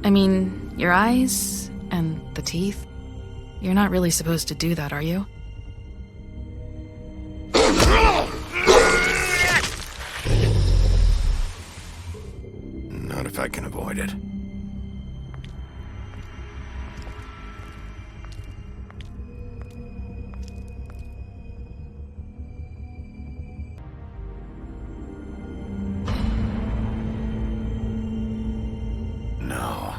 I mean, your eyes and the teeth. You're not really supposed to do that, are you? Not if I can avoid it. No.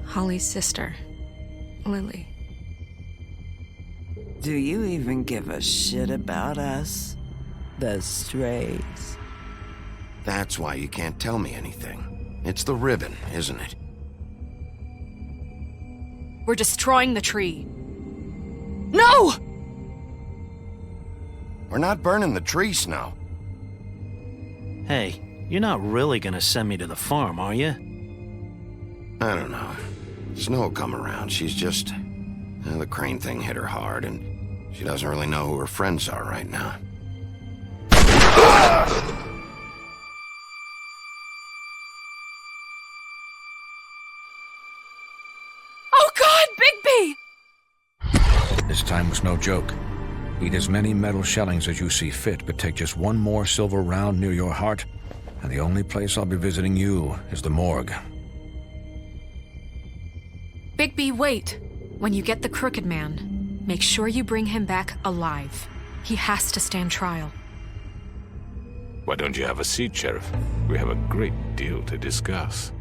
Holly's sister, Lily. Do you even give a shit about us? The strays. That's why you can't tell me anything. It's the ribbon, isn't it? We're destroying the tree. No! We're not burning the tree, Snow. Hey, you're not really gonna send me to the farm, are you? I don't know. Snow will come around. She's just... the crane thing hit her hard, and she doesn't really know who her friends are right now. Oh God, Bigby! This time was no joke. Eat as many metal shellings as you see fit, but take just one more silver round near your heart, and the only place I'll be visiting you is the morgue. Bigby, wait. When you get the Crooked Man, make sure you bring him back alive. He has to stand trial. Why don't you have a seat, Sheriff? We have a great deal to discuss.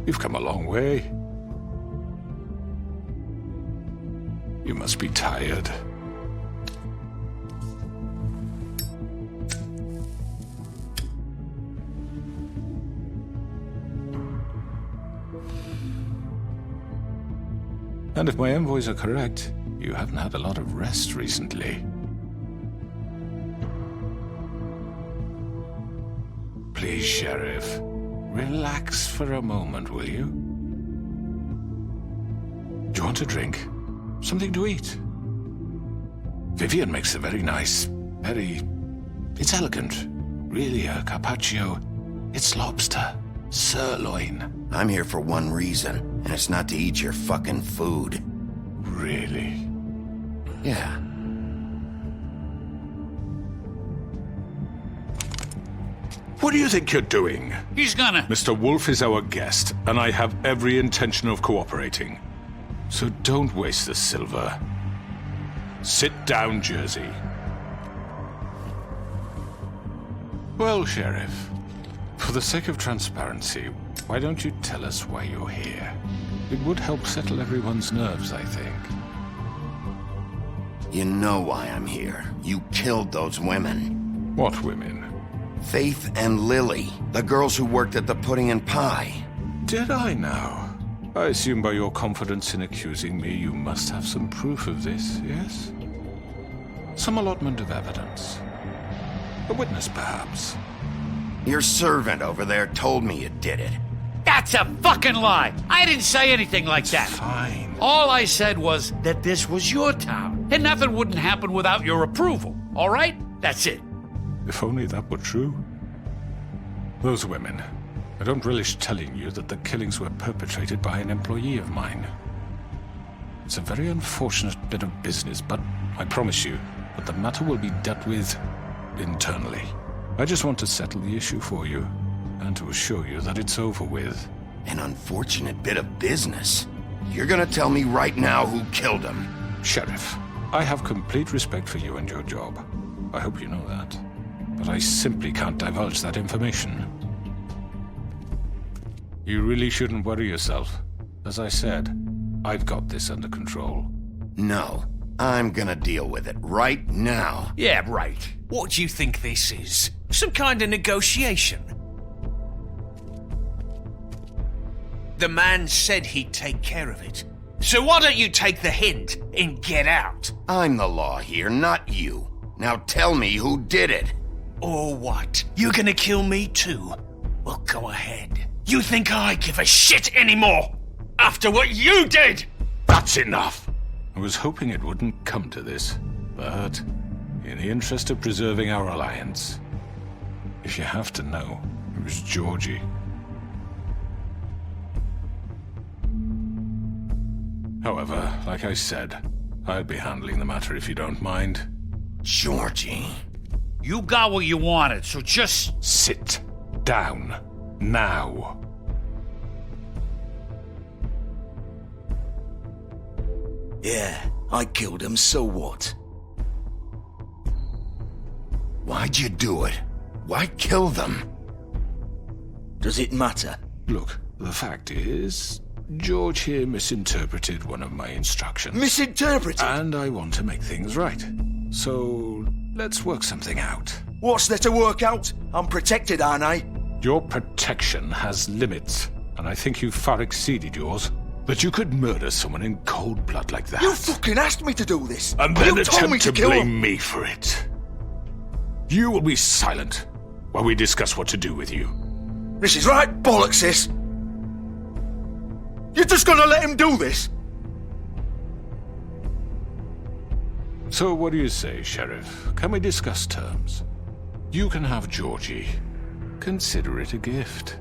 You've come a long way. You must be tired. And if my envoys are correct, you haven't had a lot of rest recently. Please, Sheriff. Relax for a moment, will you? Do you want a drink? Something to eat? Vivian makes a very nice, it's elegant. Really a carpaccio. It's lobster. Sirloin. I'm here for one reason, and it's not to eat your fucking food. Really? Yeah. What do you think you're doing? He's gonna... Mr. Wolf is our guest, and I have every intention of cooperating. So don't waste the silver. Sit down, Jersey. Well, Sheriff, for the sake of transparency, why don't you tell us why you're here? It would help settle everyone's nerves, I think. You know why I'm here. You killed those women. What women? Faith and Lily, the girls who worked at the Pudding and Pie. Did I now? I assume by your confidence in accusing me, you must have some proof of this, yes? Some allotment of evidence. A witness, perhaps. Your servant over there told me you did it. That's a fucking lie! I didn't say anything like that. Fine. All I said was that this was your town, and nothing wouldn't happen without your approval, all right? That's it. If only that were true. Those women. I don't relish telling you that the killings were perpetrated by an employee of mine. It's a very unfortunate bit of business, but I promise you that the matter will be dealt with internally. I just want to settle the issue for you, and to assure you that it's over with. An unfortunate bit of business? You're gonna tell me right now who killed him? Sheriff, I have complete respect for you and your job. I hope you know that. But I simply can't divulge that information. You really shouldn't worry yourself. As I said, I've got this under control. No, I'm gonna deal with it right now. Yeah, right. What do you think this is? Some kind of negotiation? The man said he'd take care of it. So why don't you take the hint and get out? I'm the law here, not you. Now tell me who did it. Or what? You're gonna kill me too? Well, go ahead. You think I give a shit anymore? After what you did? That's enough! I was hoping it wouldn't come to this, but in the interest of preserving our alliance, if you have to know, it was Georgie. However, like I said, I'll be handling the matter if you don't mind. Georgie. You got what you wanted, so just... Sit down. Now. Yeah, I killed him, so what? Why'd you do it? Why kill them? Does it matter? Look, the fact is, George here misinterpreted one of my instructions. Misinterpreted? And I want to make things right. So, let's work something out. What's there to work out? I'm protected, aren't I? Your protection has limits, and I think you've far exceeded yours. But you could murder someone in cold blood like that. You fucking asked me to do this! And then you told me attempt to kill blame him. me for it. You will be silent while we discuss what to do with you. This is right bollocks, this! You're just gonna let him do this? So what do you say, Sheriff? Can we discuss terms? You can have Georgie. Consider it a gift,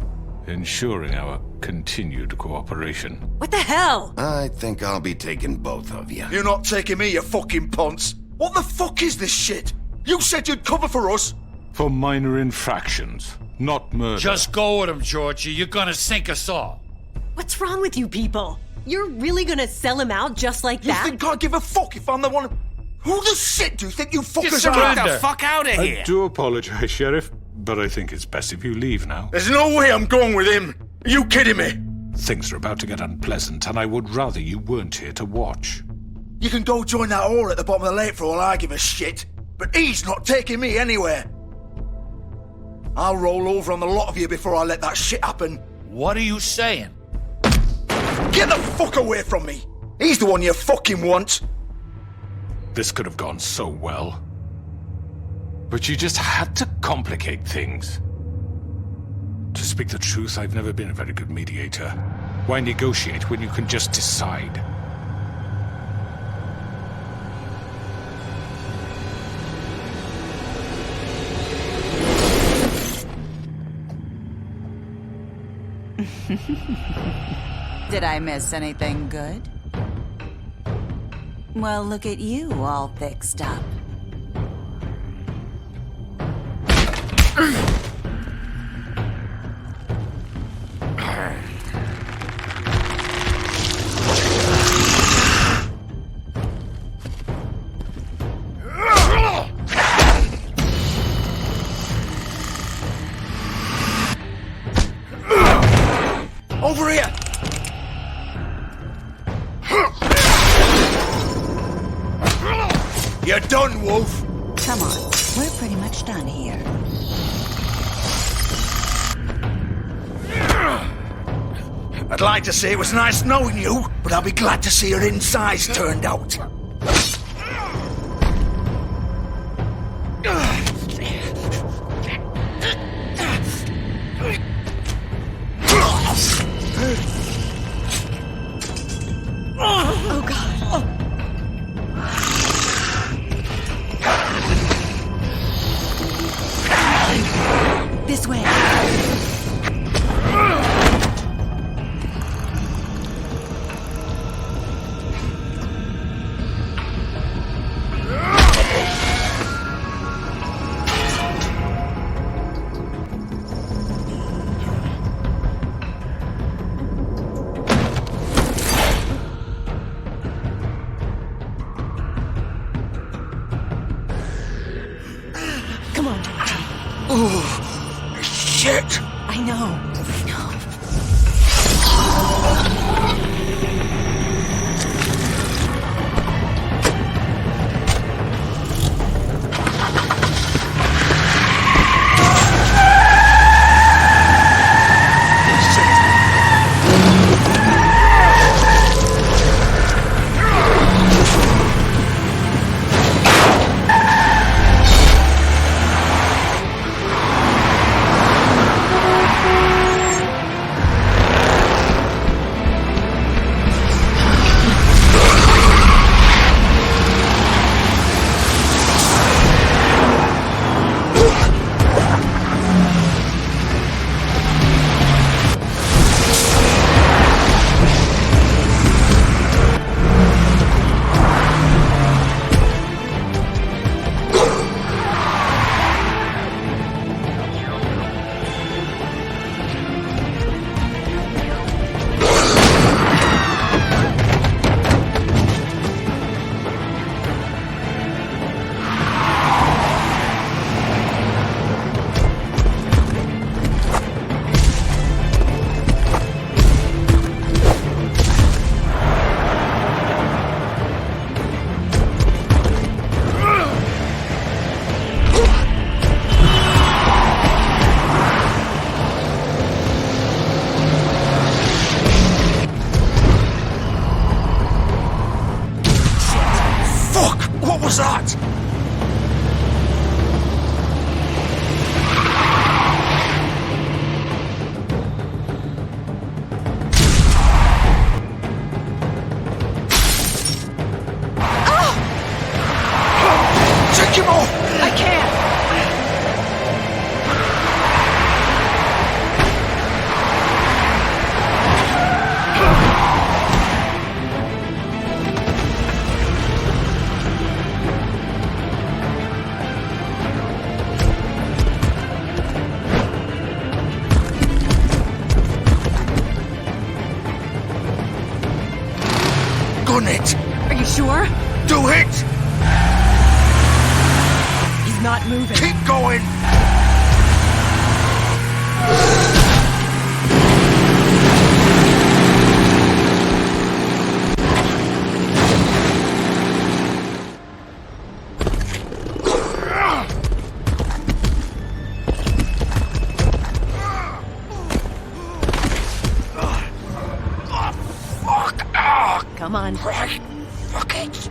ensuring our continued cooperation. What the hell? I think I'll be taking both of you. You're not taking me, you fucking ponce! What the fuck is this shit? You said you'd cover for us! For minor infractions, not murder. Just go with him, Georgie. You're gonna sink us all. What's wrong with you people? You're really gonna sell him out just like You that? think I give a fuck if I'm the one... Who the shit do you think you fuckers Just are? surrender. Get the fuck out of here! I do apologize, Sheriff, but I think it's best if you leave now. There's no way I'm going with him! Are you kidding me? Things are about to get unpleasant, and I would rather you weren't here to watch. You can go join that whore at the bottom of the lake for all I give a shit, but he's not taking me anywhere. I'll roll over on the lot of you before I let that shit happen. What are you saying? Get the fuck away from me! He's the one you fucking want! This could have gone so well. But you just had to complicate things. To speak the truth, I've never been a very good mediator. Why negotiate when you can just decide? Did I miss anything good? Well, look at you, all fixed up. Over here! You're done, Wolf! Come on, we're pretty much done here. I'd like to say it was nice knowing you, but I'll be glad to see your insides turned out. Oh, God. This way. Shit! I know. was that? Take him off! I can't! Gun it! Are you sure? Do it! He's not moving. Keep going! Come on. Right. Fuck it.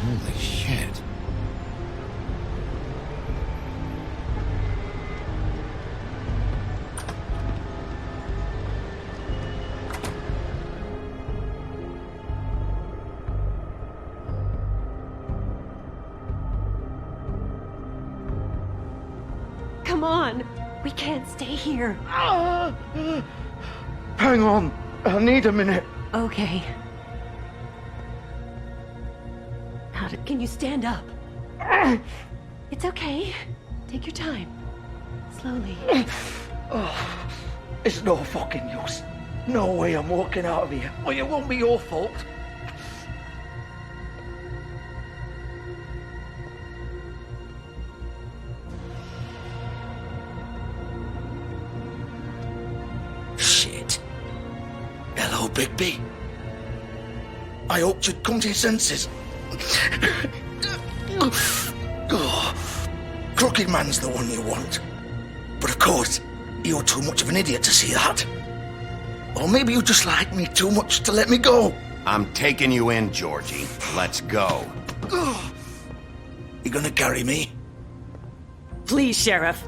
Holy shit. Come on. We can't stay here. Hang on. I need a minute. Okay. Can you stand up? It's okay. Take your time. Slowly. It's no fucking use. No way I'm walking out of here. Well, it won't be your fault. Shit. Hello, Bigby. I hoped you'd come to your senses. Crooked Man's the one you want. But of course, you're too much of an idiot to see that. Or maybe you just like me too much to let me go. I'm taking you in, Georgie. Let's go. You gonna carry me? Please, Sheriff.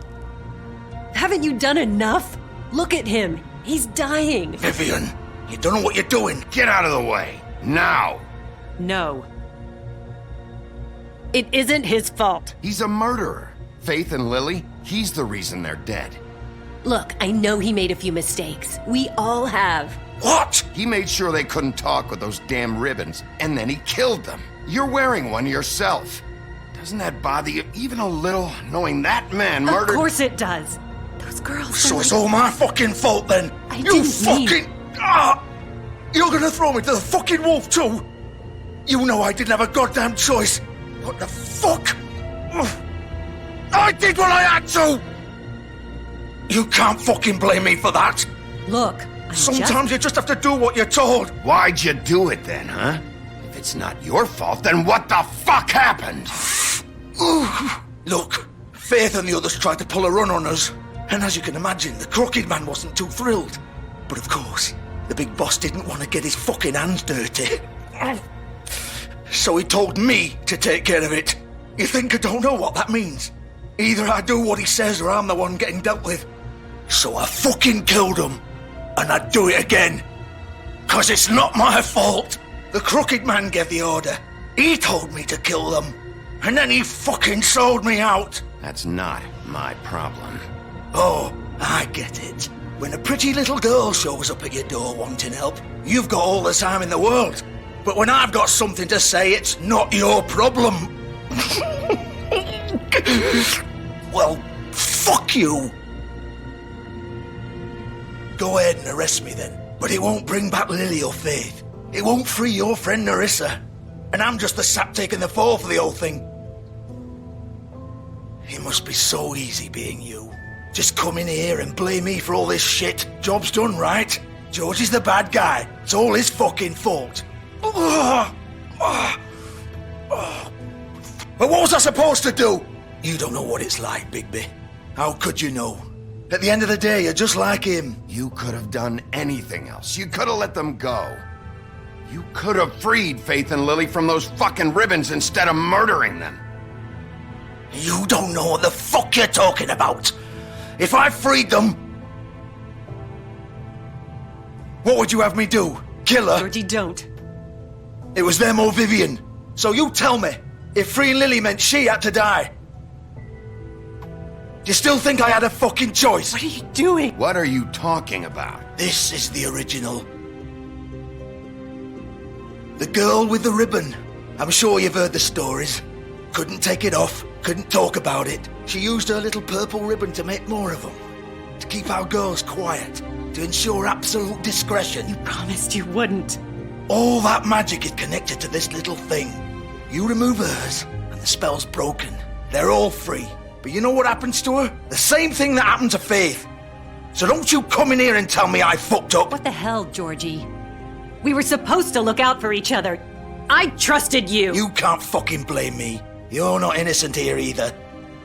Haven't you done enough? Look at him. He's dying. Vivian, you don't know what you're doing. Get out of the way. Now. No. It isn't his fault. He's a murderer. Faith and Lily, he's the reason they're dead. Look, I know he made a few mistakes. We all have. What? He made sure they couldn't talk with those damn ribbons, and then he killed them. You're wearing one yourself. Doesn't that bother you even a little, knowing that man murdered... Of course it does. Those girls... So it's all my fucking fault then? You fucking... You're gonna throw me to the fucking wolf too? You know I didn't have a goddamn choice. What the fuck? I did what I had to! You can't fucking blame me for that. Look, sometimes you just have to do what you're told. Why'd you do it then, huh? If it's not your fault, then what the fuck happened? Look, Faith and the others tried to pull a run on us. And as you can imagine, the Crooked Man wasn't too thrilled. But of course, the big boss didn't want to get his fucking hands dirty. So he told me to take care of it. You think I don't know what that means? Either I do what he says or I'm the one getting dealt with. So I fucking killed him. And I'd do it again. 'Cause it's not my fault. The Crooked Man gave the order. He told me to kill them. And then he fucking sold me out. That's not my problem. Oh, I get it. When a pretty little girl shows up at your door wanting help, you've got all the time in the world. But when I've got something to say, it's not your problem. Well, fuck you. Go ahead and arrest me then. But it won't bring back Lily or Faith. It won't free your friend Nerissa. And I'm just the sap taking the fall for the whole thing. It must be so easy being you. Just come in here and blame me for all this shit. Job's done, right? George is the bad guy. It's all his fucking fault. But what was I supposed to do? You don't know what it's like, Bigby. How could you know? At the end of the day, you're just like him. You could have done anything else. You could have let them go. You could have freed Faith and Lily from those fucking ribbons instead of murdering them. You don't know what the fuck you're talking about. If I freed them... What would you have me do? Kill her? Georgie, don't. It was them or Vivian. So you tell me, if freeing Lily meant she had to die, do you still think I had a fucking choice? What are you doing? What are you talking about? This is the original. The girl with the ribbon. I'm sure you've heard the stories. Couldn't take it off, couldn't talk about it. She used her little purple ribbon to make more of them. To keep our girls quiet. To ensure absolute discretion. You promised you wouldn't. All that magic is connected to this little thing. You remove hers, and the spell's broken. They're all free. But you know what happens to her? The same thing that happened to Faith. So don't you come in here and tell me I fucked up. What the hell, Georgie? We were supposed to look out for each other. I trusted you. You can't fucking blame me. You're not innocent here either.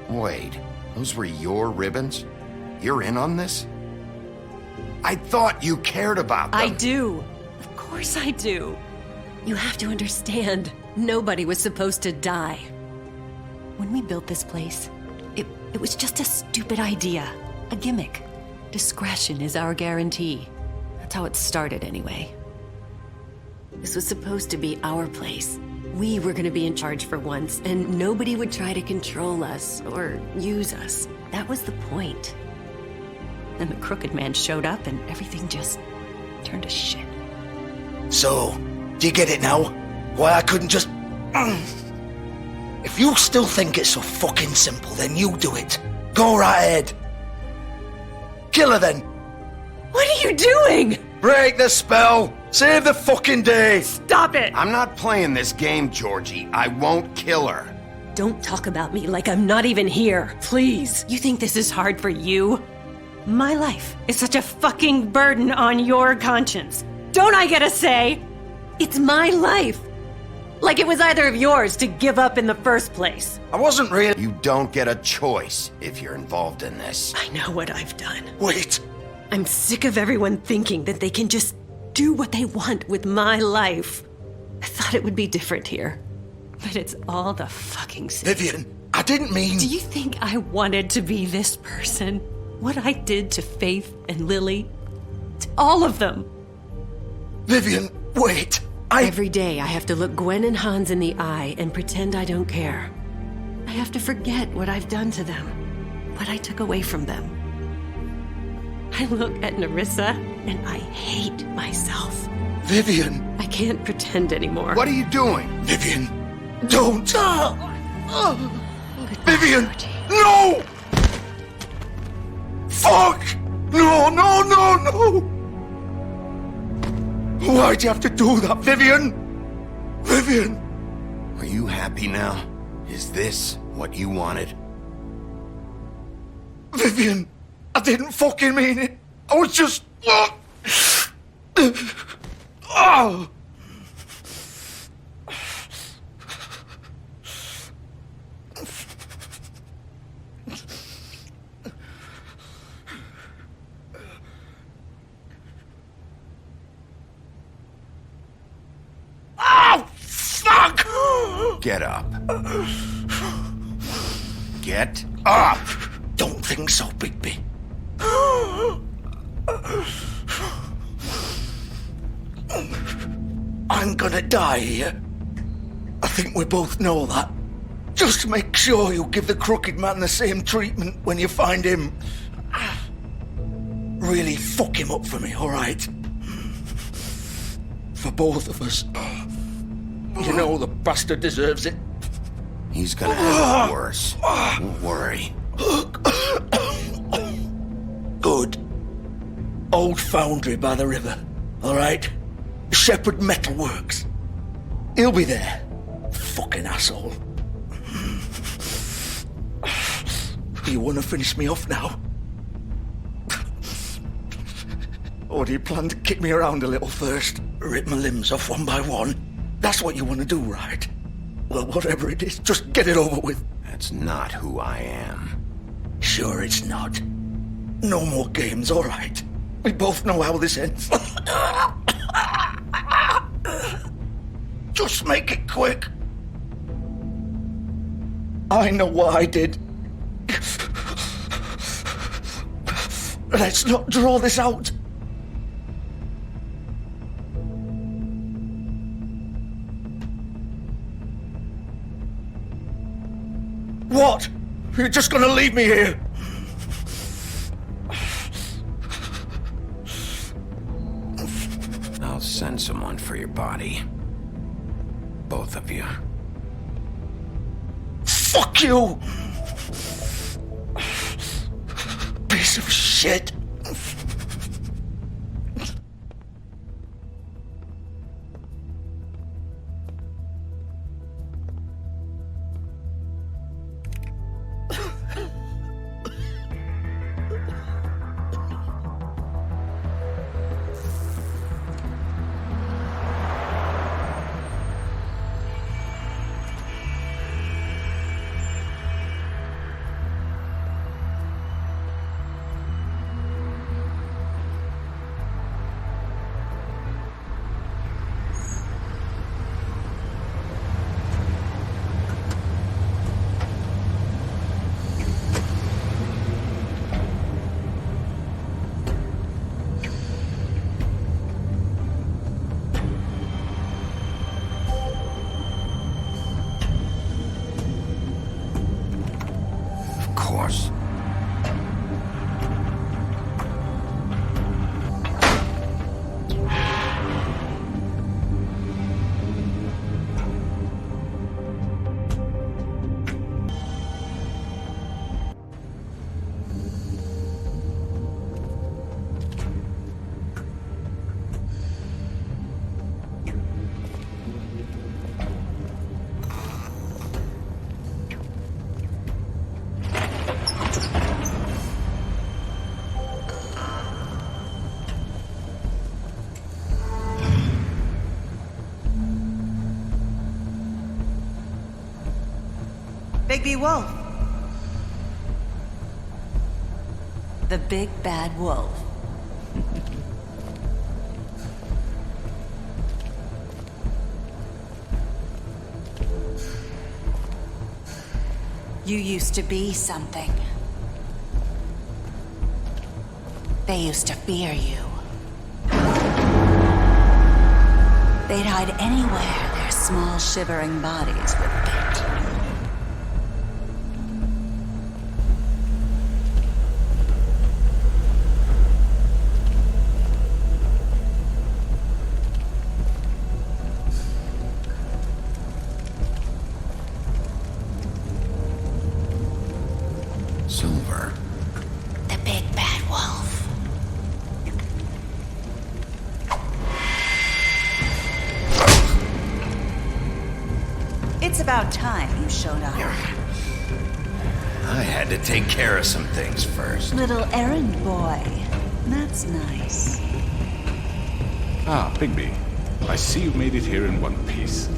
Wait, those were your ribbons? You're in on this? I thought you cared about them. I do. Of course I do. You have to understand, nobody was supposed to die. When we built this place, it was just a stupid idea. A gimmick. Discretion is our guarantee. That's how it started anyway. This was supposed to be our place. We were going to be in charge for once, and nobody would try to control us or use us. That was the point. Then the Crooked Man showed up, and everything just turned to shit. So, do you get it now? Why I couldn't just... If you still think it's so fucking simple, then you do it. Go right ahead. Kill her then. What are you doing? Break the spell. Save the fucking day. Stop it. I'm not playing this game, Georgie. I won't kill her. Don't talk about me like I'm not even here, please. You think this is hard for you? My life is such a fucking burden on your conscience. Don't I get a say? It's my life. Like it was either of yours to give up in the first place. I wasn't really... You don't get a choice if you're involved in this. I know what I've done. Wait. I'm sick of everyone thinking that they can just do what they want with my life. I thought it would be different here. But it's all the fucking same. Vivian, I didn't mean... Do you think I wanted to be this person? What I did to Faith and Lily? To all of them? Vivian, wait. Every day I have to look Gwen and Hans in the eye and pretend I don't care. I have to forget what I've done to them. What I took away from them. I look at Nerissa and I hate myself. Vivian! I can't pretend anymore. What are you doing? Vivian! Don't! Vivian! No! Fuck! No, no, no, no! Why'd you have to do that, Vivian? Vivian! Are you happy now? Is this what you wanted? Vivian! I didn't fucking mean it. I was just... Oh! Oh, fuck! Get up. Get up! Don't think so, Bigby. I'm gonna die here. I think we both know that. Just make sure you give the crooked man the same treatment when you find him. Really fuck him up for me, alright? For both of us. You know the bastard deserves it. He's gonna have it worse. Don't worry. Good. Old foundry by the river, alright? Shepherd Metalworks. He'll be there. Fucking asshole. You wanna finish me off now? Or do you plan to kick me around a little first? Rip my limbs off one by one? That's what you wanna do, right? Well, whatever it is, just get it over with. That's not who I am. Sure it's not. No more games, alright? We both know how this ends. Just make it quick. I know what I did. Let's not draw this out. What? You're just gonna leave me here? I'll send someone for your body. Both of you. Fuck you! Piece of shit. Bigby Wolf. The big bad wolf. You used to be something. They used to fear you. They'd hide anywhere their small shivering bodies would fit. silver. The big bad wolf. It's about time you showed up. I had to take care of some things first. Little errand boy. That's nice. Ah, Bigby. I see you made it here in one piece.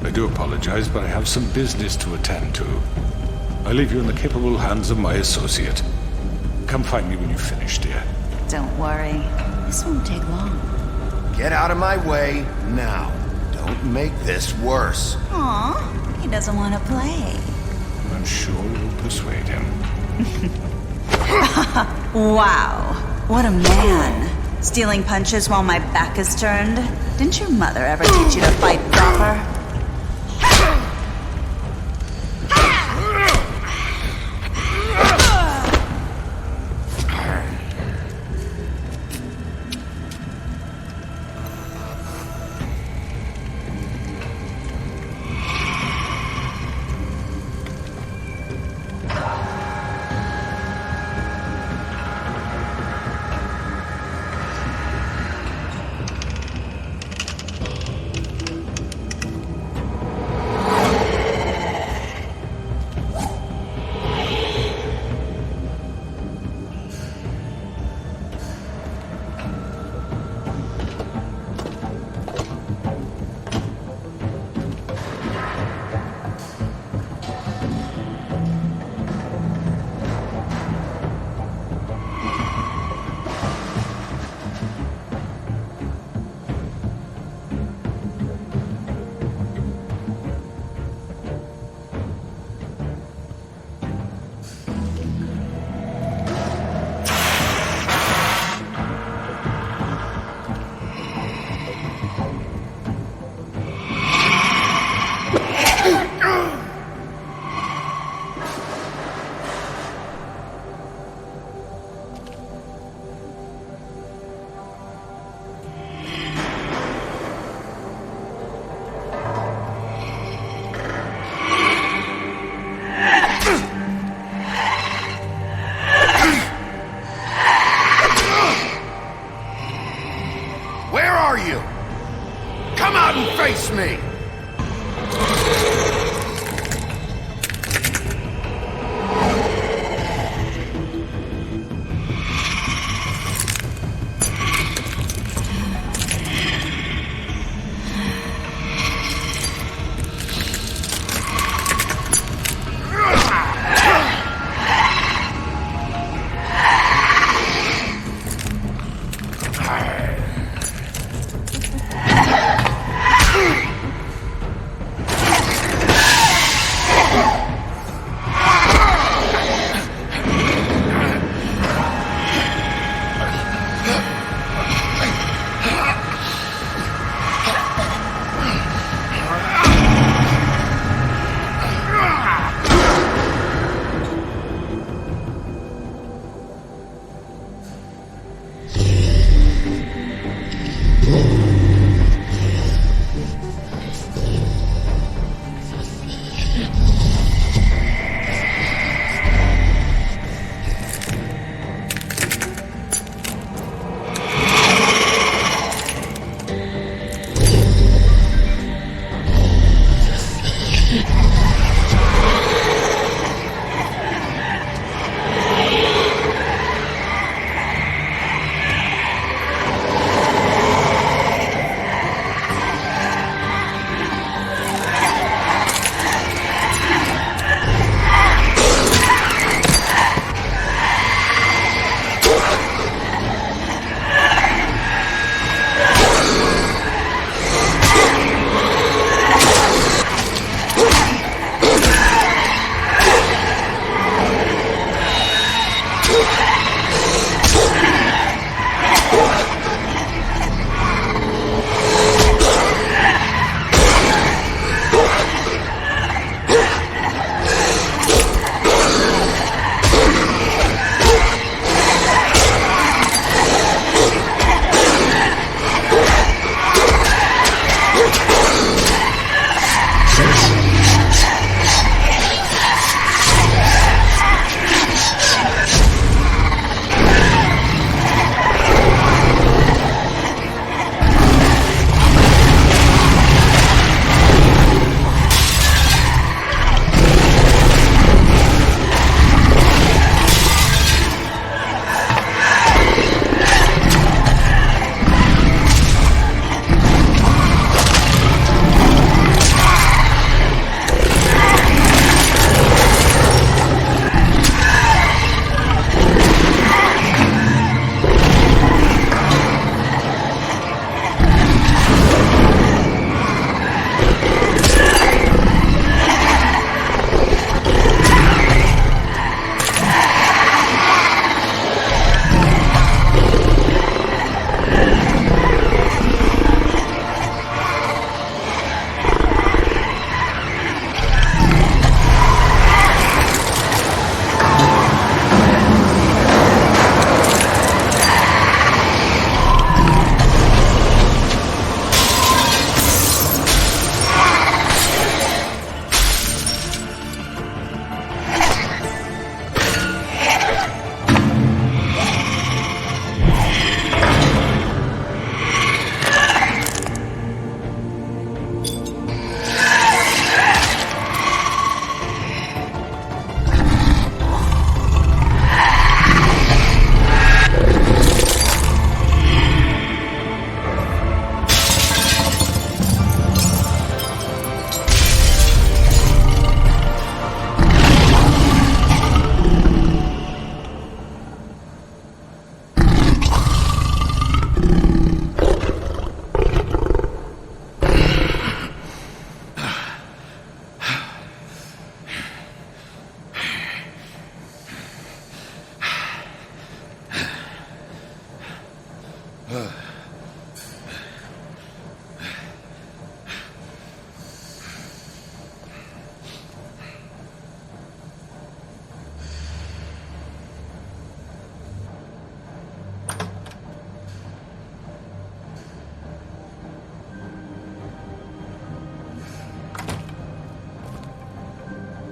I do apologize, but I have some business to attend to. I leave you in the capable hands of my associate. Come find me when you finish, dear. Don't worry. This won't take long. Get out of my way now. Don't make this worse. Aw, he doesn't want to play. I'm sure you'll persuade him. Wow, what a man. Stealing punches while my back is turned? Didn't your mother ever teach you to fight proper?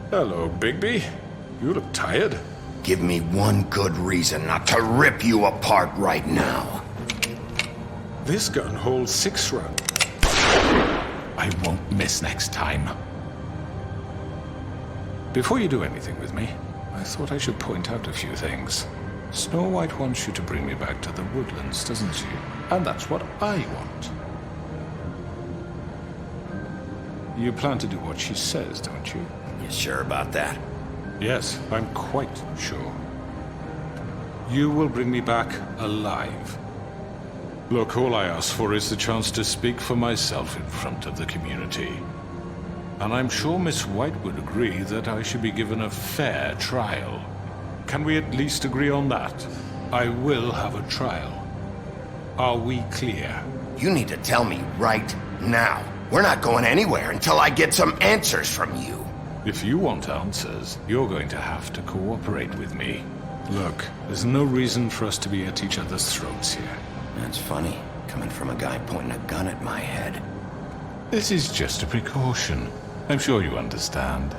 Hello, Bigby. You look tired. Give me one good reason not to rip you apart right now. This gun holds 6 rounds. I won't miss next time. Before you do anything with me, I thought I should point out a few things. Snow White wants you to bring me back to the woodlands, doesn't she? And that's what I want. You plan to do what she says, don't you? You sure about that? Yes, I'm quite sure. You will bring me back alive. Look, all I ask for is the chance to speak for myself in front of the community. And I'm sure Miss White would agree that I should be given a fair trial. Can we at least agree on that? I will have a trial. Are we clear? You need to tell me right now. We're not going anywhere until I get some answers from you. If you want answers, you're going to have to cooperate with me. Look, there's no reason for us to be at each other's throats here. That's funny, coming from a guy pointing a gun at my head. This is just a precaution. I'm sure you understand.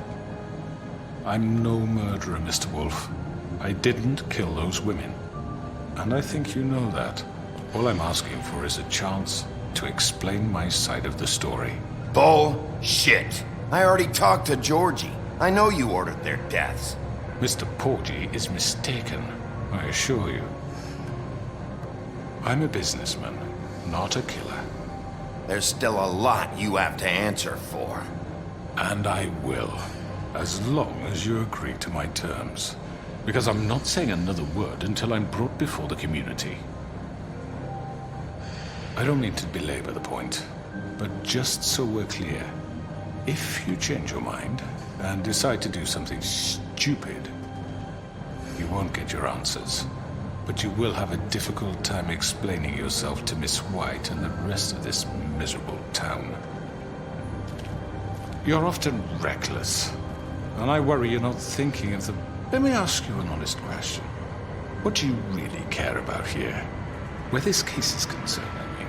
I'm no murderer, Mr. Wolf. I didn't kill those women. And I think you know that. All I'm asking for is a chance to explain my side of the story. Bullshit! I already talked to Georgie. I know you ordered their deaths. Mr. Porgy is mistaken, I assure you. I'm a businessman, not a killer. There's still a lot you have to answer for. And I will, as long as you agree to my terms. Because I'm not saying another word until I'm brought before the community. I don't mean to belabor the point, but just so we're clear, if you change your mind and decide to do something stupid, you won't get your answers. But you will have a difficult time explaining yourself to Miss White and the rest of this miserable town. You're often reckless, and I worry you're not thinking of the... Let me ask you an honest question. What do you really care about here? Where this case is concerned, I mean.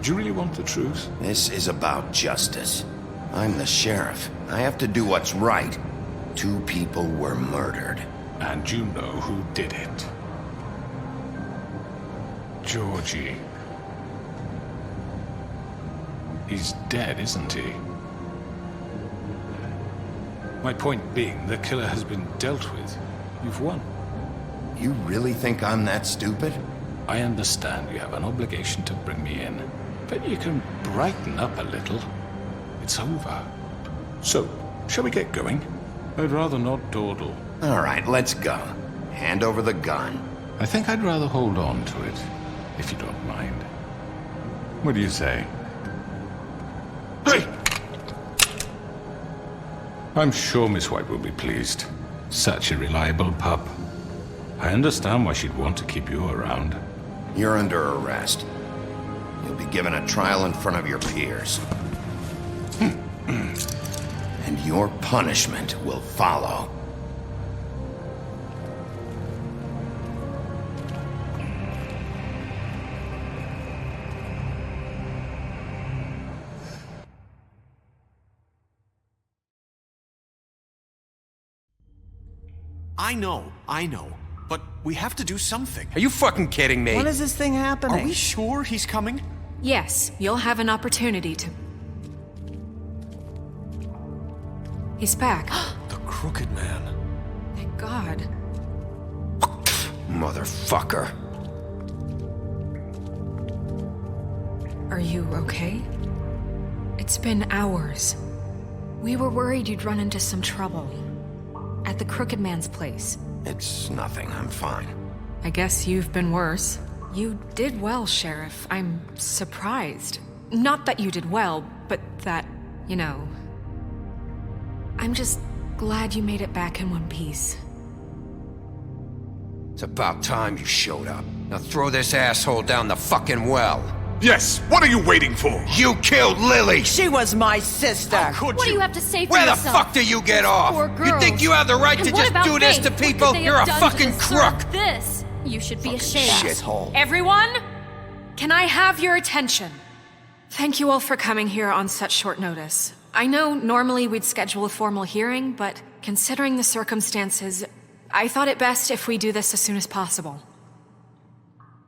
Do you really want the truth? This is about justice. I'm the sheriff. I have to do what's right. 2 people were murdered. And you know who did it. Georgie. He's dead, isn't he? My point being, the killer has been dealt with. You've won. You really think I'm that stupid? I understand you have an obligation to bring me in, but you can brighten up a little. It's over. So, shall we get going? I'd rather not dawdle. All right, let's go. Hand over the gun. I think I'd rather hold on to it, if you don't mind. What do you say? Hey! I'm sure Miss White will be pleased. Such a reliable pup. I understand why she'd want to keep you around. You're under arrest. You'll be given a trial in front of your peers. And your punishment will follow. I know. But we have to do something. Are you fucking kidding me? When is this thing happening? Are we sure he's coming? Yes, you'll have an opportunity to... He's back. The Crooked Man. Thank God. Motherfucker. Are you okay? It's been hours. We were worried you'd run into some trouble. At the Crooked Man's place. It's nothing, I'm fine. I guess you've been worse. You did well, Sheriff. I'm surprised. Not that you did well, but that, you know... I'm just glad you made it back in one piece. It's about time you showed up. Now throw this asshole down the fucking well. Yes, what are you waiting for? You killed Lily! She was my sister! What do you have to say for Where yourself? the fuck do you get off? You think you have the right to just do this to people? You're a fucking crook! This! You should be ashamed. Shithole. Everyone, can I have your attention? Thank you all for coming here on such short notice. I know normally we'd schedule a formal hearing, but considering the circumstances, I thought it best if we do this as soon as possible.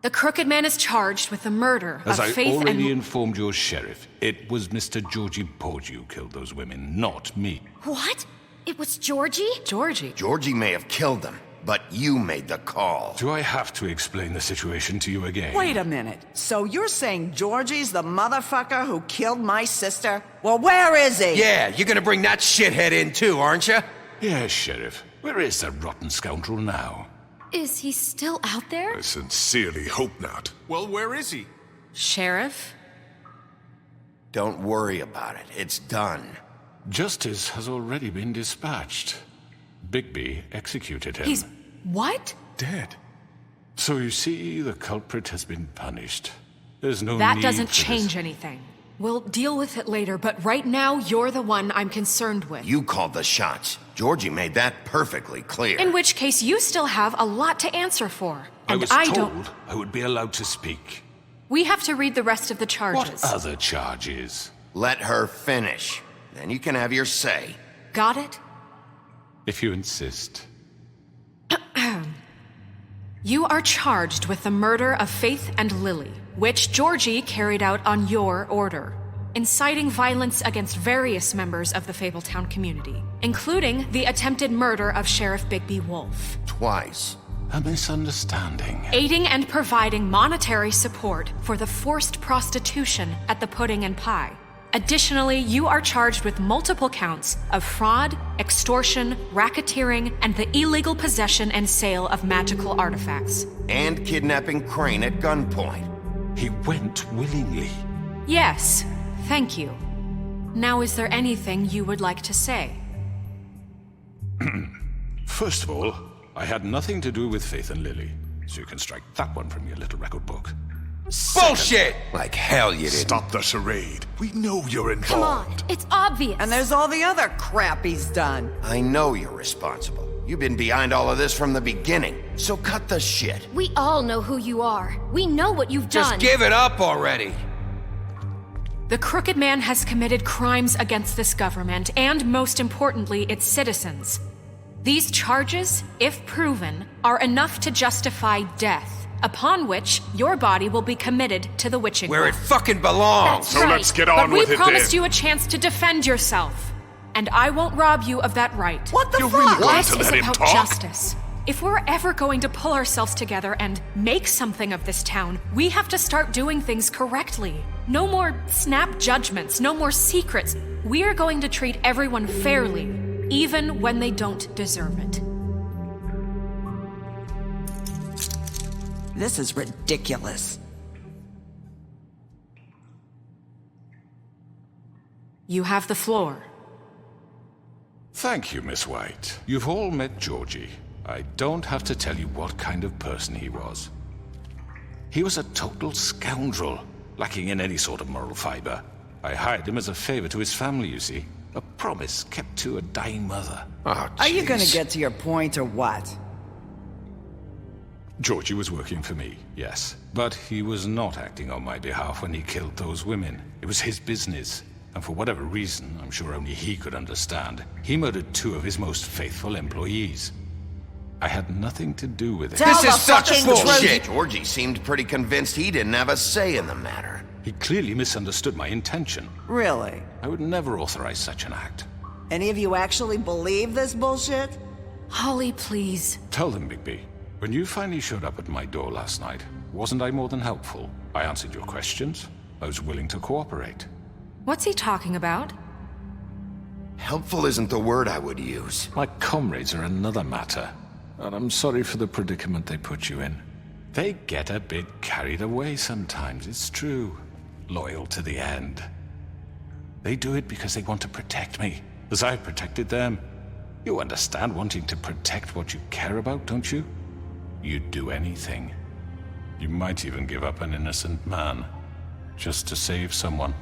The Crooked Man is charged with the murder As of I Faith already and... informed your sheriff, it was Mr. 𝐄𝐤𝐤𝐤𝐤 who killed those women, not me. What? It was Georgie? Georgie? Georgie may have killed them, but you made the call. Do I have to explain the situation to you again? Wait a minute. So you're saying Georgie's the motherfucker who killed my sister? Well, where is he? Yeah, you're gonna bring that shithead in too, aren't you? Yes, Sheriff. Where is that rotten scoundrel now? Is he still out there? I sincerely hope not. Well, where is he? Sheriff? Don't worry about it. It's done. Justice has already been dispatched. Bigby executed him. He's... what? Dead. So you see, the culprit has been punished. There's no That need doesn't for change this. anything. We'll deal with it later, but right now, you're the one I'm concerned with. You called the shots. Georgie made that perfectly clear. In which case, you still have a lot to answer for. I And was I told don't... I would be allowed to speak. We have to read the rest of the charges. What other charges? Let her finish. Then you can have your say. Got it? If you insist. You are charged with the murder of Faith and Lily, which Georgie carried out on your order, inciting violence against various members of the Fabletown community, including the attempted murder of Sheriff Bigby Wolf. Twice. A misunderstanding. Aiding and providing monetary support for the forced prostitution at the Pudding and Pie. Additionally, you are charged with multiple counts of fraud, extortion, racketeering, and the illegal possession and sale of magical artifacts. And kidnapping Crane at gunpoint. He went willingly. Yes, thank you. Now, is there anything you would like to say? First of all, I had nothing to do with Faith and Lily, so you can strike that one from your little record book. Bullshit! Like hell you didn't. Stop the charade. We know you're involved. Come on, it's obvious. And there's all the other crap he's done. I know you're responsible. You've been behind all of this from the beginning, so cut the shit. We all know who you are. We know what you've done. Just give it up already. The Crooked Man has committed crimes against this government and, most importantly, its citizens. These charges, if proven, are enough to justify death, upon which your body will be committed to the witching Where well. it fucking belongs. That's right. Let's get on with it then. But we promised you a chance to defend yourself, and I won't rob you of that right. What the You fuck? really want This to is let him about talk? justice. If we're ever going to pull ourselves together and make something of this town, we have to start doing things correctly. No more snap judgments, no more secrets. We are going to treat everyone fairly, even when they don't deserve it. This is ridiculous. You have the floor. Thank you, Miss White. You've all met Georgie. I don't have to tell you what kind of person he was. He was a total scoundrel, lacking in any sort of moral fiber. I hired him as a favor to his family, you see. A promise kept to a dying mother. Oh, Are you gonna jeez. get to your point or what? Georgie was working for me, yes. But he was not acting on my behalf when he killed those women. It was his business. And for whatever reason, I'm sure only he could understand, he murdered 2 of his most faithful employees. I had nothing to do with it. Tell This is the such fucking bullshit. Georgie seemed pretty convinced he didn't have a say in the matter. He clearly misunderstood my intention. Really? I would never authorize such an act. Any of you actually believe this bullshit? Holly, please. Tell them, Bigby. When you finally showed up at my door last night, wasn't I more than helpful? I answered your questions. I was willing to cooperate. What's he talking about? Helpful isn't the word I would use. My comrades are another matter, and I'm sorry for the predicament they put you in. They get a bit carried away sometimes, it's true. Loyal to the end. They do it because they want to protect me, as I've protected them. You understand wanting to protect what you care about, don't you? You'd do anything. You might even give up an innocent man, just to save someone.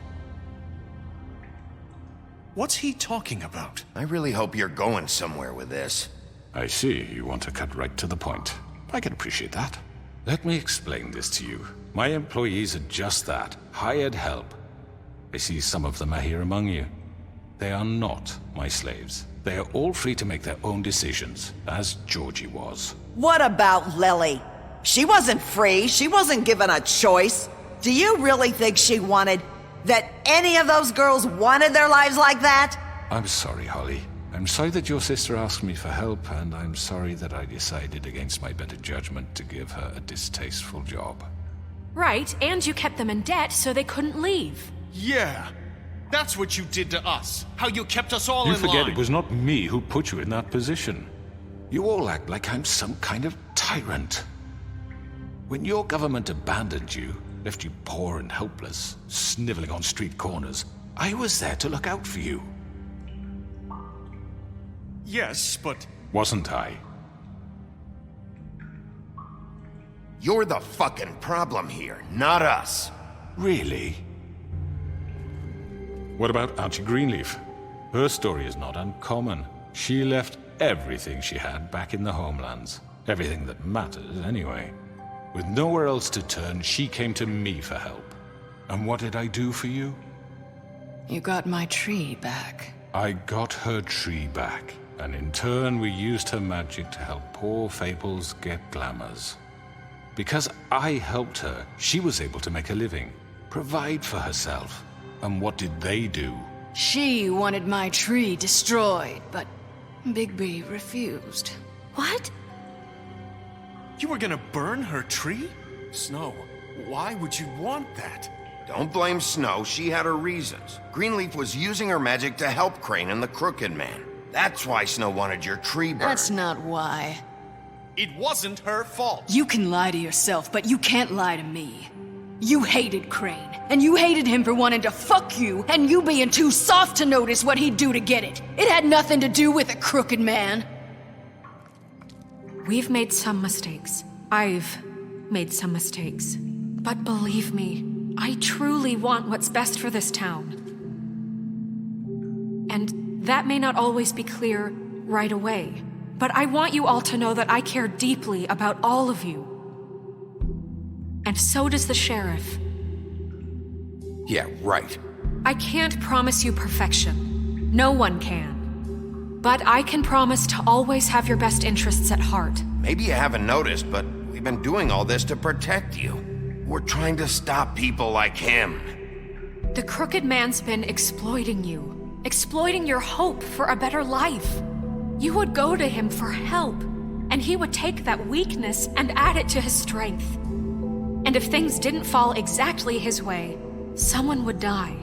What's he talking about? I really hope you're going somewhere with this. I see you want to cut right to the point. I can appreciate that. Let me explain this to you. My employees are just that, hired help. I see some of them are here among you. They are not my slaves. They are all free to make their own decisions, as Georgie was. What about Lily? She wasn't free. She wasn't given a choice. Do you really think she wanted... that any of those girls wanted their lives like that? I'm sorry, Holly. I'm sorry that your sister asked me for help, and I'm sorry that I decided against my better judgment to give her a distasteful job. Right, and you kept them in debt so they couldn't leave. Yeah. That's what you did to us. How you kept us all in line. You forget it was not me who put you in that position. You all act like I'm some kind of tyrant. When your government abandoned you, left you poor and helpless, sniveling on street corners, I was there to look out for you. Yes, but... Wasn't I? You're the fucking problem here, not us. Really? What about Auntie Greenleaf? Her story is not uncommon. She left everything she had back in the homelands. Everything that matters, anyway. With nowhere else to turn, she came to me for help. And what did I do for you? You got my tree back. I got her tree back, and in turn we used her magic to help poor Fables get glamours. Because I helped her, she was able to make a living, provide for herself. And what did they do? She wanted my tree destroyed, but Bigby refused. What? You were gonna burn her tree? Snow, why would you want that? Don't blame Snow, she had her reasons. Greenleaf was using her magic to help Crane and the Crooked Man. That's why Snow wanted your tree burned. That's not why. It wasn't her fault. You can lie to yourself, but you can't lie to me. You hated Crane, and you hated him for wanting to fuck you, and you being too soft to notice what he'd do to get it. It had nothing to do with a Crooked Man. We've made some mistakes. I've made some mistakes. But believe me, I truly want what's best for this town. And that may not always be clear right away, but I want you all to know that I care deeply about all of you. And so does the sheriff. Yeah, right. I can't promise you perfection. No one can. But I can promise to always have your best interests at heart. Maybe you haven't noticed, but we've been doing all this to protect you. We're trying to stop people like him. The Crooked Man's been exploiting you. Exploiting your hope for a better life. You would go to him for help, and he would take that weakness and add it to his strength. And if things didn't fall exactly his way, someone would die.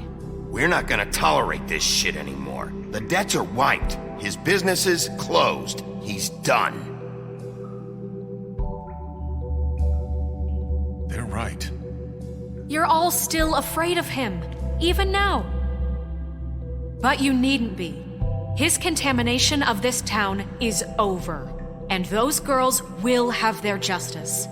We're not gonna tolerate this shit anymore. The debts are wiped. His business is closed. He's done. They're right. You're all still afraid of him, even now. But you needn't be. His contamination of this town is over, and those girls will have their justice.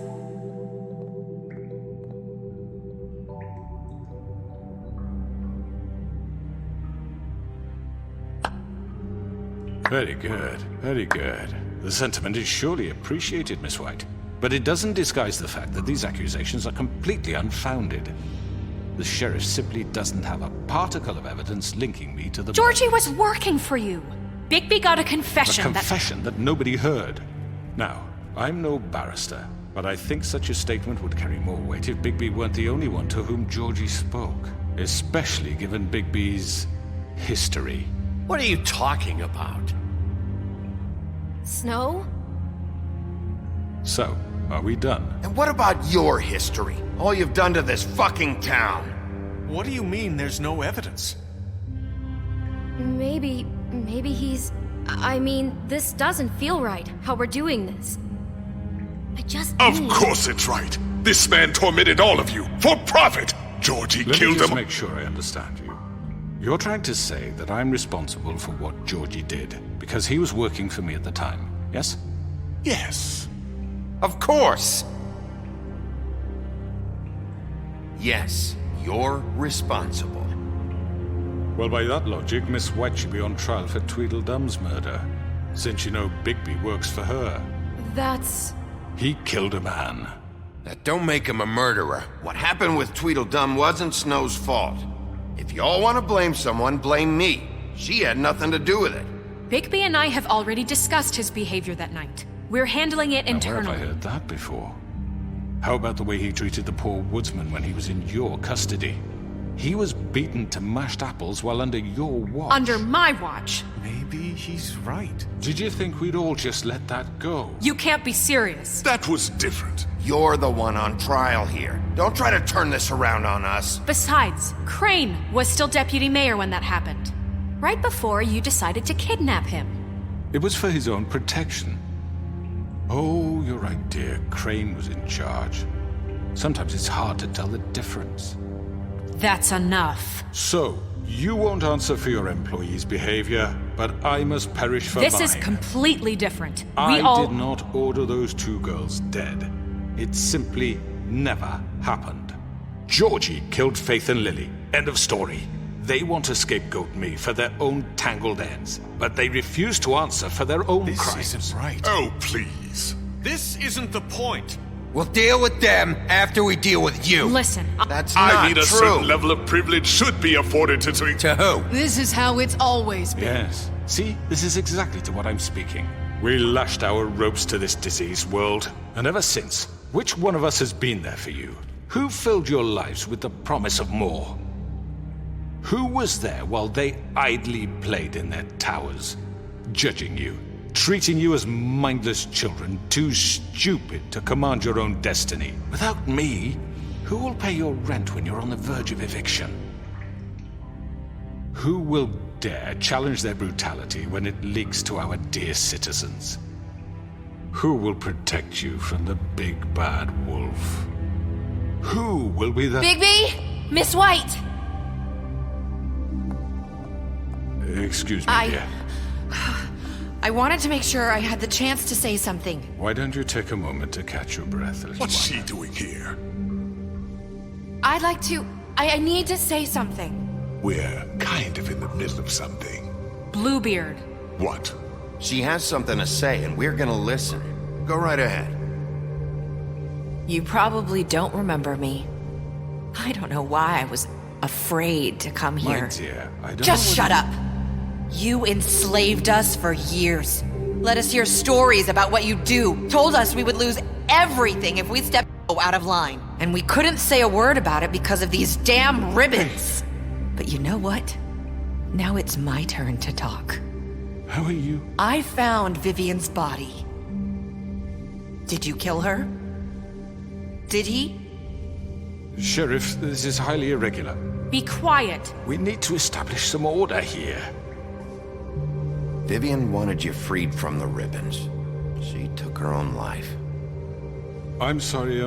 Very good, very good. The sentiment is surely appreciated, Miss White. But it doesn't disguise the fact that these accusations are completely unfounded. The sheriff simply doesn't have a particle of evidence linking me to the... Georgie was working for you. Bigby got a confession. A confession that nobody heard. Now, I'm no barrister, but I think such a statement would carry more weight if Bigby weren't the only one to whom Georgie spoke. Especially given Bigby's history. What are you talking about? Snow? So, are we done? And what about your history? All you've done to this fucking town? What do you mean there's no evidence? Maybe he's... I mean, this doesn't feel right, how we're doing this. I just Of need... course it's right. This man tormented all of you, for profit. Georgie Let killed me just him. make sure I understand you. You're trying to say that I'm responsible for what Georgie did, because he was working for me at the time, yes? Yes. Of course! Yes, you're responsible. Well, by that logic, Miss White should be on trial for Tweedledum's murder, since you know Bigby works for her. That's... He killed a man. That don't make him a murderer. What happened with Tweedledum wasn't Snow's fault. If you all want to blame someone, blame me. She had nothing to do with it. Bigby and I have already discussed his behavior that night. We're handling it Now, where internally. have I heard that before? How about the way he treated the poor woodsman when he was in your custody? He was beaten to mashed apples while under your watch. Under my watch. Maybe he's right. Did you think we'd all just let that go? You can't be serious. That was different. You're the one on trial here. Don't try to turn this around on us. Besides, Crane was still deputy mayor when that happened. Right before you decided to kidnap him. It was for his own protection. Oh, you're right, dear. Crane was in charge. Sometimes it's hard to tell the difference. That's enough. So, you won't answer for your employees' behavior, but I must perish for mine. This is completely different. I did not order those two girls dead. It simply never happened. Georgie killed Faith and Lily. End of story. They want to scapegoat me for their own tangled ends, but they refuse to answer for their own crimes. This isn't right. Oh, please. This isn't the point. We'll deal with them after we deal with you. Listen, That's I not mean, a true. certain level of privilege should be afforded to... To who? This is how it's always been. Yes. See, this is exactly to what I'm speaking. We lashed our ropes to this diseased world, and ever since, which one of us has been there for you? Who filled your lives with the promise of more? Who was there while they idly played in their towers, judging you, treating you as mindless children, too stupid to command your own destiny? Without me, who will pay your rent when you're on the verge of eviction? Who will dare challenge their brutality when it leaks to our dear citizens? Who will protect you from the big bad wolf? Who will be the... Bigby! Miss White! Excuse me, dear. I wanted to make sure I had the chance to say something. Why don't you take a moment to catch your breath, little What's one? she doing here? I'd like to... I need to say something. We're kind of in the middle of something. Bluebeard. What? She has something to say, and we're gonna listen. Go right ahead. You probably don't remember me. I don't know why I was afraid to come My here. dear, I don't Just know shut up. You enslaved us for years. Let us hear stories about what you do. Told us we would lose everything if we stepped out of line. And we couldn't say a word about it because of these damn ribbons. But you know what? Now it's my turn to talk. How are you? I found Vivian's body. Did you kill her? Did he? Sheriff, this is highly irregular. Be quiet. We need to establish some order here. Vivian wanted you freed from the ribbons. She took her own life. I'm sorry,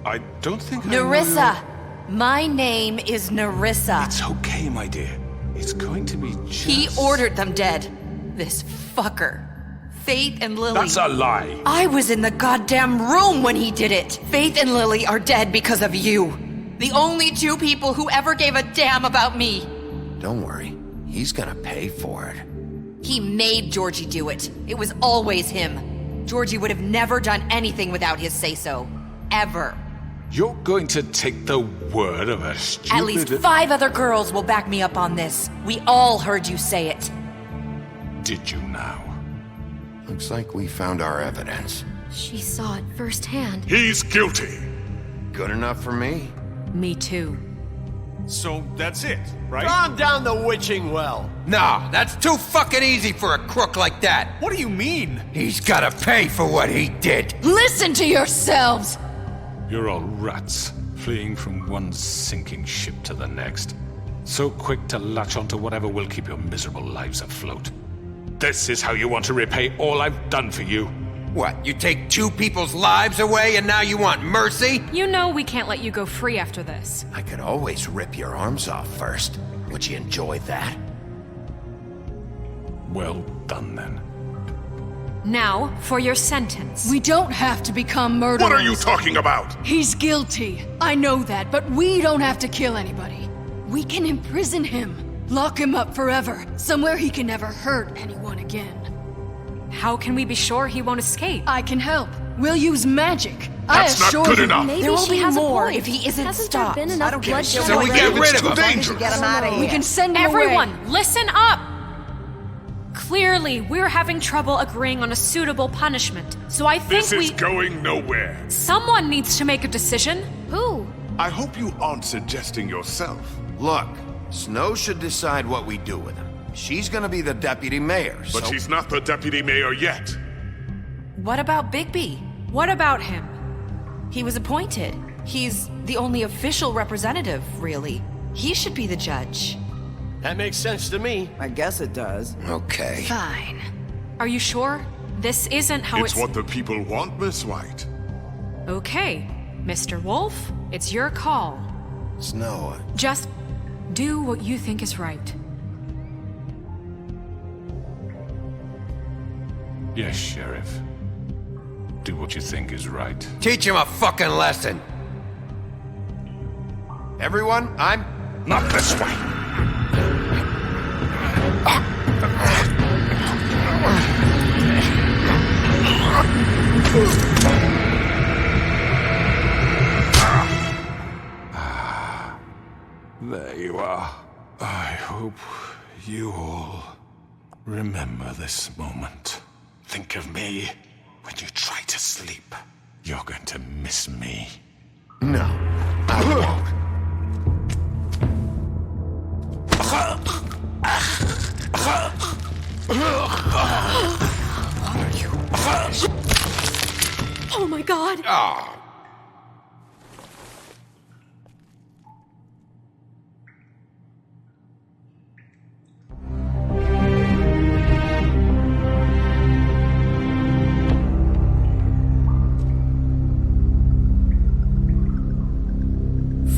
I don't think I know Nerissa! My name is Nerissa. It's okay, my dear. It's going to be just... He ordered them dead. This fucker. Faith and Lily. That's a lie. I was in the goddamn room when he did it. Faith and Lily are dead because of you. The only two people who ever gave a damn about me. Don't worry. He's gonna pay for it. He made Georgie do it. It was always him. Georgie would have never done anything without his say-so. Ever. You're going to take the word of a stupid... At least 5 other girls will back me up on this. We all heard you say it. Did you now? Looks like we found our evidence. She saw it firsthand. He's guilty. Good enough for me. Me too. So that's it, right? Calm down the witching well. Nah, that's too fucking easy for a crook like that. What do you mean? He's gotta pay for what he did. Listen to yourselves! You're all rats, fleeing from one sinking ship to the next. So quick to latch onto whatever will keep your miserable lives afloat. This is how you want to repay all I've done for you. What, you take 2 people's lives away and now you want mercy? You know we can't let you go free after this. I could always rip your arms off first. Would you enjoy that? Well done, then. Now, for your sentence. We don't have to become murderers. What are you talking about? He's guilty. I know that, but we don't have to kill anybody. We can imprison him. Lock him up forever. Somewhere he can never hurt anyone again. How can we be sure he won't escape? I can help. We'll use magic. That's I not assure good you. enough. Maybe There will she be has more a point. if he isn't Hasn't stopped. there been I enough don't give a bloodshed shit. So we already? get rid It's of too him. dangerous. Get him out of here. We can send him away. Everyone, listen up! Clearly, we're having trouble agreeing on a suitable punishment. So I think This is going nowhere. Someone needs to make a decision. Who? I hope you aren't suggesting yourself. Look, Snow should decide what we do with him. She's gonna be the deputy mayor, But so... she's not the deputy mayor yet. What about Bigby? What about him? He was appointed. He's the only official representative, really. He should be the judge. That makes sense to me. I guess it does. Okay. Fine. Are you sure? This isn't how It's what the people want, Miss White. Okay, Mr. Wolf, it's your call. Snow, Just do what you think is right. Yes, Sheriff. Do what you think is right. Teach him a fucking lesson. everyone, I'm... Not this way. There you are. I hope you all remember this moment. Think of me when you try to sleep. You're going to miss me. No, I won't. Oh my god!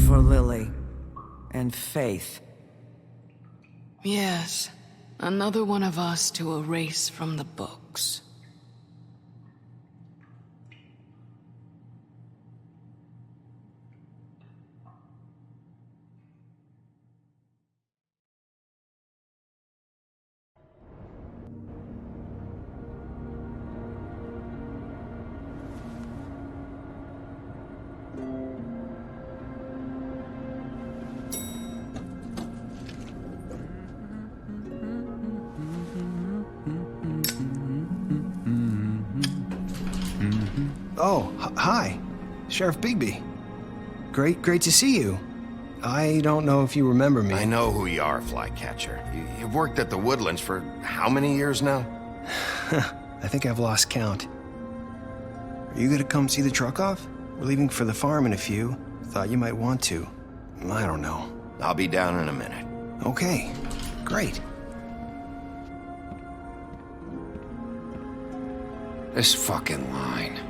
For Lily and Faith. Yes, another one of us to erase from the books. Oh, hi. Sheriff Bigby. Great to see you. I don't know if you remember me. I know who you are, Flycatcher. You've worked at the Woodlands for how many years now? I think I've lost count. Are you gonna come see the truck off? We're leaving for the farm in a few. Thought you might want to. I don't know. I'll be down in a minute. Okay, great. This fucking line.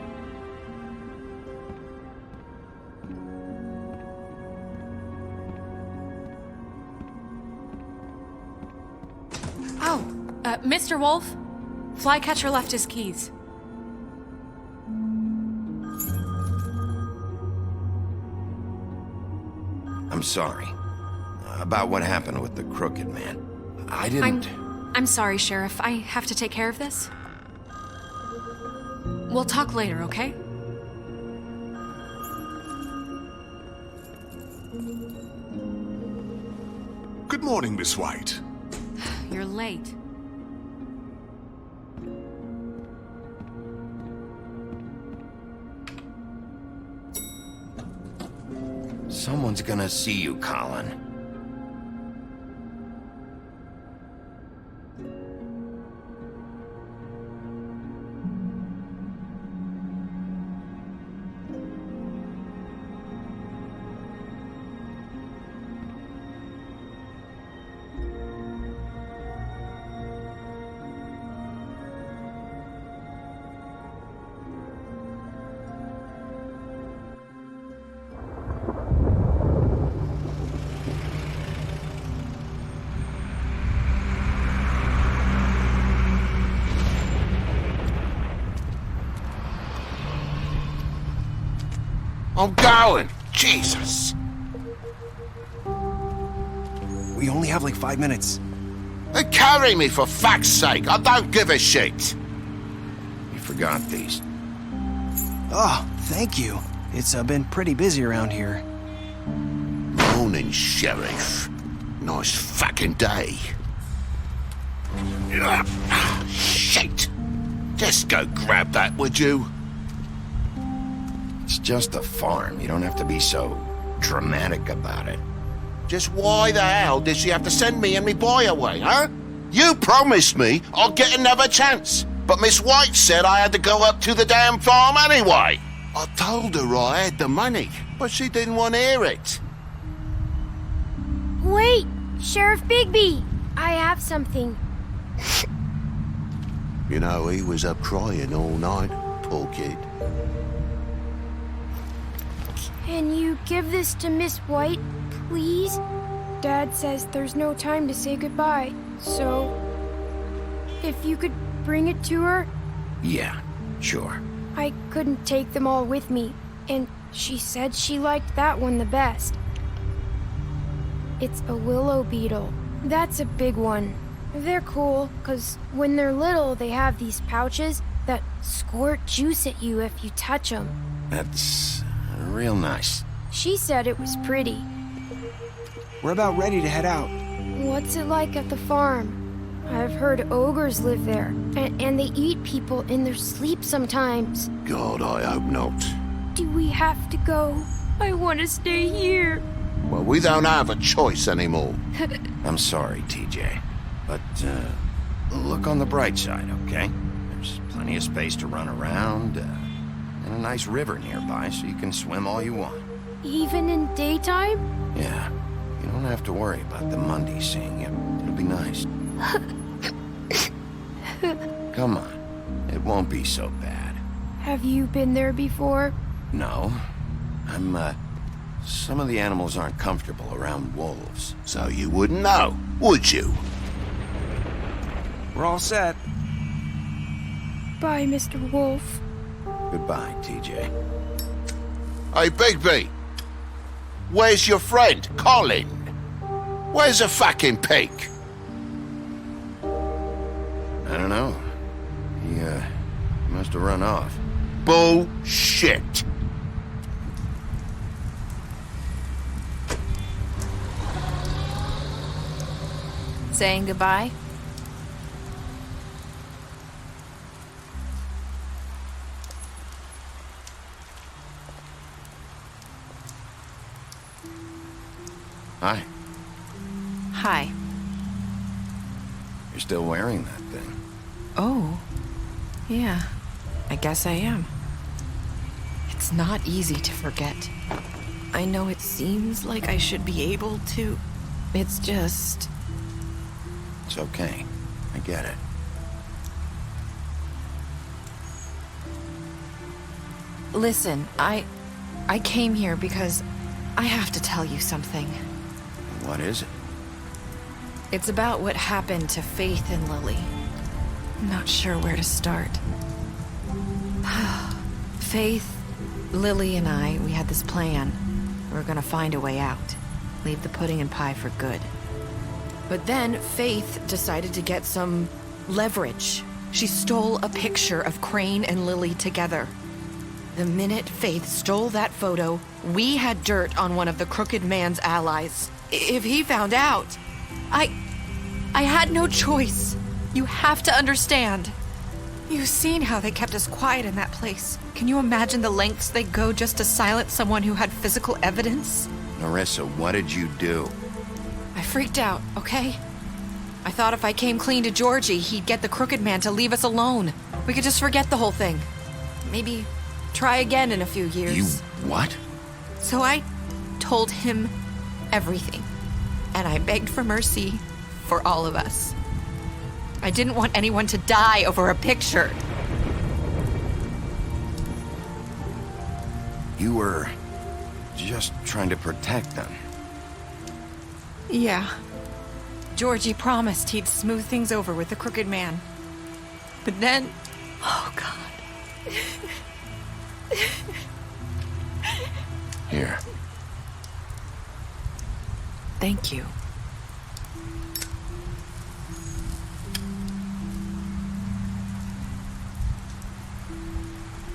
Oh, Mr. Wolf, Flycatcher left his keys. I'm sorry. About what happened with the crooked man. I didn't... I'm sorry, Sheriff. I have to take care of this. We'll talk later, okay? Good morning, Miss White. You're late. Someone's gonna see you, Colin. I'm going! Jesus! We only have like 5 minutes. Carry me, for fuck's sake! I don't give a shit! You forgot these. Oh, thank you. It's been pretty busy around here. Morning, Sheriff. Nice fucking day. Let's go grab that, would you? It's just a farm. You don't have to be so dramatic about it. Just why the hell did she have to send me and me boy away, huh? You promised me I'll get another chance, but Miss White said I had to go up to the damn farm anyway. I told her I had the money, but she didn't want to hear it. Wait, Sheriff Bigby, I have something. You know, he was up crying all night, poor kid. Can you give this to Miss White, please? Dad says there's no time to say goodbye, so if you could bring it to her? Yeah, sure. I couldn't take them all with me, and she said she liked that one the best. It's a willow beetle. That's a big one. They're cool, 'cause when they're little, they have these pouches that squirt juice at you if you touch them. That's real nice. She said it was pretty. We're about ready to head out. What's it like at the farm? I've heard ogres live there, and they eat people in their sleep sometimes. God, I hope not. Do we have to go? I want to stay here. Well, we don't have a choice anymore. I'm sorry, TJ. But, look on the bright side, okay? There's plenty of space to run around, and a nice river nearby so you can swim all you want. Even in daytime? Yeah. You don't have to worry about the Monday seeing you. It'll be nice. Come on. It won't be so bad. Have you been there before? No. Some of the animals aren't comfortable around wolves. So you wouldn't know, would you? We're all set. Bye, Mr. Wolf. Goodbye, TJ. Hey, Bigby. Where's your friend, Colin? Where's the fucking pig? I don't know. He must have run off. Bullshit. Saying goodbye? Hi. Hi. You're still wearing that thing. Oh. Yeah. I guess I am. It's not easy to forget. I know it seems like I should be able to. It's just... It's okay. I get it. Listen, I came here because I have to tell you something. What is it? It's about what happened to Faith and Lily. I'm not sure where to start. Faith, Lily, and I, we had this plan. We were gonna find a way out. Leave the pudding and pie for good. But then Faith decided to get some leverage. She stole a picture of Crane and Lily together. The minute Faith stole that photo, we had dirt on one of the crooked man's allies. If he found out, I had no choice. You have to understand. You've seen how they kept us quiet in that place. Can you imagine the lengths they go just to silence someone who had physical evidence? Narissa, what did you do? I freaked out, okay? I thought if I came clean to Georgie, he'd get the crooked man to leave us alone. We could just forget the whole thing. Maybe try again in a few years. You what? So I told him everything. And I begged for mercy for all of us. I didn't want anyone to die over a picture. You were just trying to protect them. Yeah. Georgie promised he'd smooth things over with the crooked man. But then... Oh, God. Here. Thank you.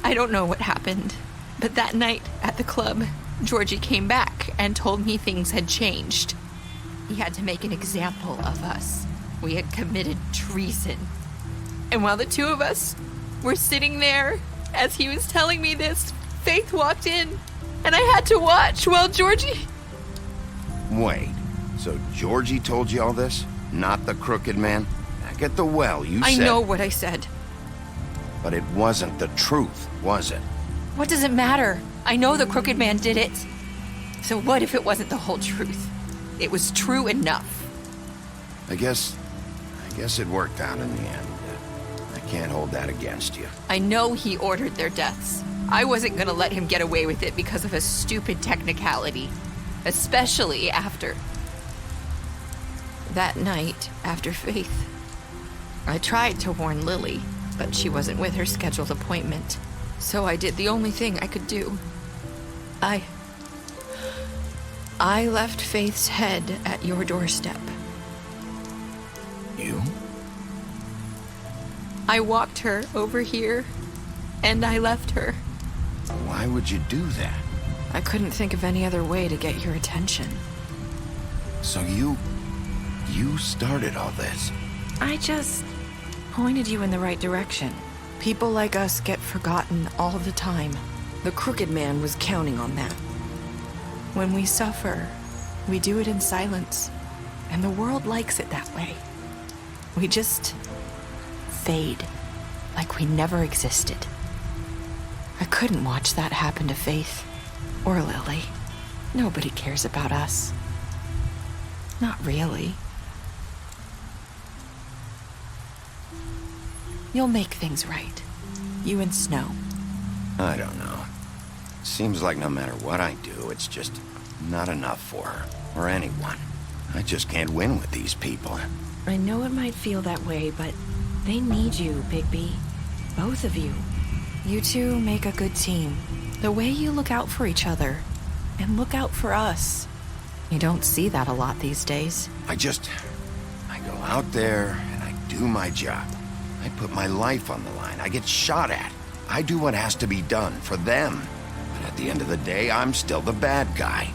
I don't know what happened, but that night at the club, Georgie came back and told me things had changed. He had to make an example of us. We had committed treason. And while the two of us were sitting there. As he was telling me this, Faith walked in, and I had to watch while Georgie... Wait, so Georgie told you all this? Not the crooked man? Back at the well, you said... I know what I said. But it wasn't the truth, was it? What does it matter? I know the crooked man did it. So what if it wasn't the whole truth? It was true enough. I guess it worked out in the end. I can't hold that against you. I know he ordered their deaths. I wasn't gonna let him get away with it because of a stupid technicality. Especially after... that night, after Faith. I tried to warn Lily, but she wasn't with her scheduled appointment. So I did the only thing I could do. I left Faith's head at your doorstep. You? I walked her over here, and I left her. Why would you do that? I couldn't think of any other way to get your attention. So you started all this? I just pointed you in the right direction. People like us get forgotten all the time. The crooked man was counting on that. When we suffer, we do it in silence, and the world likes it that way. We just fade, like we never existed. I couldn't watch that happen to Faith, or Lily. Nobody cares about us. Not really. You'll make things right. You and Snow. I don't know. Seems like no matter what I do, it's just not enough for her, or anyone. I just can't win with these people. I know it might feel that way, but they need you, Bigby. Both of you. You two make a good team. The way you look out for each other, and look out for us. You don't see that a lot these days. I go out there, and I do my job. I put my life on the line. I get shot at. I do what has to be done for them. But at the end of the day, I'm still the bad guy.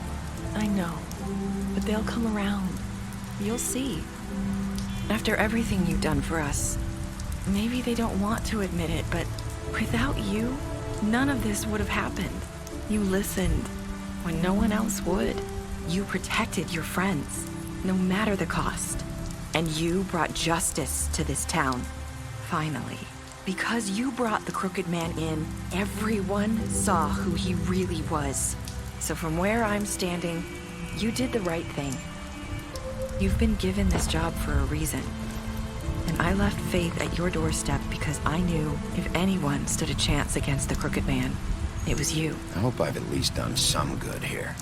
I know, but they'll come around. You'll see. After everything you've done for us, maybe they don't want to admit it, but without you, none of this would have happened. You listened when no one else would. You protected your friends, no matter the cost. And you brought justice to this town. Finally. Because you brought the crooked man in, everyone saw who he really was. So from where I'm standing, you did the right thing. You've been given this job for a reason. And I left Faith at your doorstep because I knew if anyone stood a chance against the crooked man, it was you. I hope I've at least done some good here.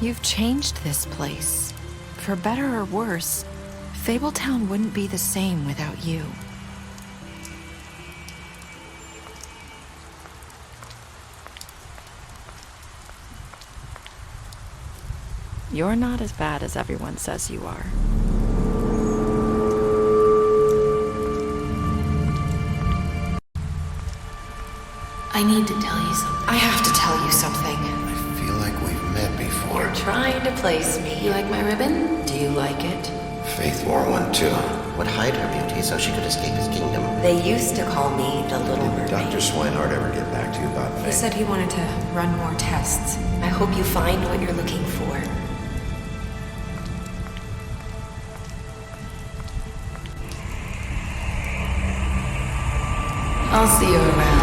You've changed this place. For better or worse, Fabletown wouldn't be the same without you. You're not as bad as everyone says you are. I need to tell you something. I have to tell you something. I feel like we've met before. You're trying to place me. You like my ribbon? Do you like it? Faith wore one too. Would hide her beauty so she could escape his kingdom. They used to call me the Little Mermaid. Did Dr. Swinehart ever get back to you about Faith? He said he wanted to run more tests. I hope you find what you're looking for. I'll see you around.